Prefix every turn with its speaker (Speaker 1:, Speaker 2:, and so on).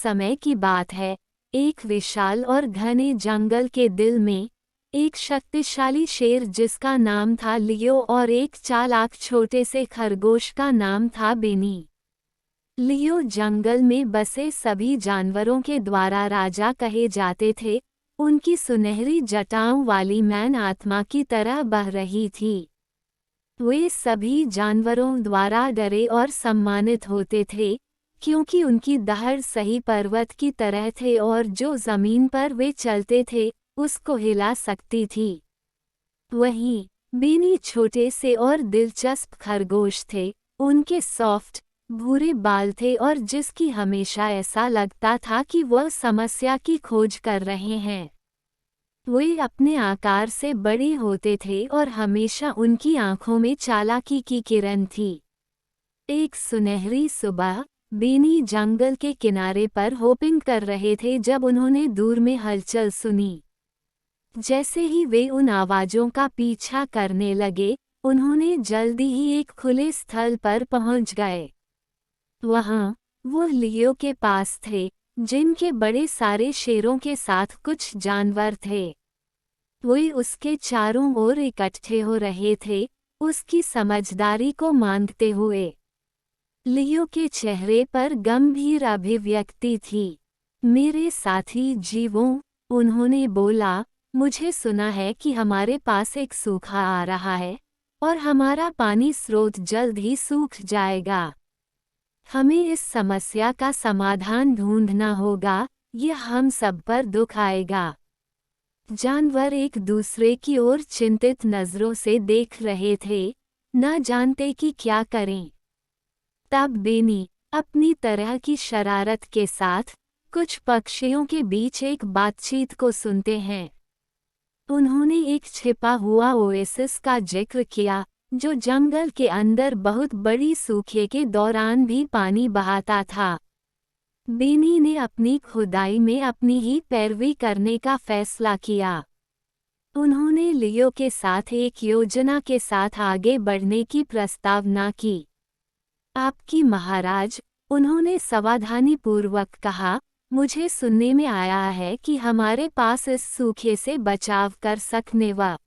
Speaker 1: समय की बात है, एक विशाल और घने जंगल के दिल में एक शक्तिशाली शेर जिसका नाम था लियो और एक चालाक छोटे से खरगोश का नाम था बेनी। लियो जंगल में बसे सभी जानवरों के द्वारा राजा कहे जाते थे। उनकी सुनहरी जटाओं वाली मैन आत्मा की तरह बह रही थी। वे सभी जानवरों द्वारा डरे और सम्मानित होते थे, क्योंकि उनकी दहाड़ सही पर्वत की तरह थे और जो जमीन पर वे चलते थे उसको हिला सकती थी। वहीं बेनी छोटे से और दिलचस्प खरगोश थे। उनके सॉफ्ट भूरे बाल थे और जिसकी हमेशा ऐसा लगता था कि वह समस्या की खोज कर रहे हैं। वे अपने आकार से बड़े होते थे और हमेशा उनकी आंखों में चालाकी की किरण थी। एक सुनहरी सुबह बेनी जंगल के किनारे पर होपिंग कर रहे थे जब उन्होंने दूर में हलचल सुनी। जैसे ही वे उन आवाज़ों का पीछा करने लगे, उन्होंने जल्दी ही एक खुले स्थल पर पहुंच गए। वहां वो लियो के पास थे, जिनके बड़े सारे शेरों के साथ कुछ जानवर थे। वे उसके चारों ओर इकट्ठे हो रहे थे, उसकी समझदारी को मानते हुए। लियो के चेहरे पर गंभीर अभिव्यक्ति थी। मेरे साथी जीवों, उन्होंने बोला, मुझे सुना है कि हमारे पास एक सूखा आ रहा है और हमारा पानी स्रोत जल्द ही सूख जाएगा। हमें इस समस्या का समाधान ढूंढना होगा, यह हम सब पर दुख आएगा। जानवर एक दूसरे की ओर चिंतित नजरों से देख रहे थे, न जानते कि क्या करें। तब बेनी अपनी तरह की शरारत के साथ कुछ पक्षियों के बीच एक बातचीत को सुनते हैं। उन्होंने एक छिपा हुआ ओएसिस का जिक्र किया, जो जंगल के अंदर बहुत बड़ी सूखे के दौरान भी पानी बहाता था। बेनी ने अपनी खुदाई में अपनी ही पैरवी करने का फैसला किया। उन्होंने लियो के साथ एक योजना के साथ आगे बढ़ने की प्रस्तावना की। आपकी महाराज, उन्होंने सावधानीपूर्वक कहा, मुझे सुनने में आया है कि हमारे पास इस सूखे से बचाव कर सकने व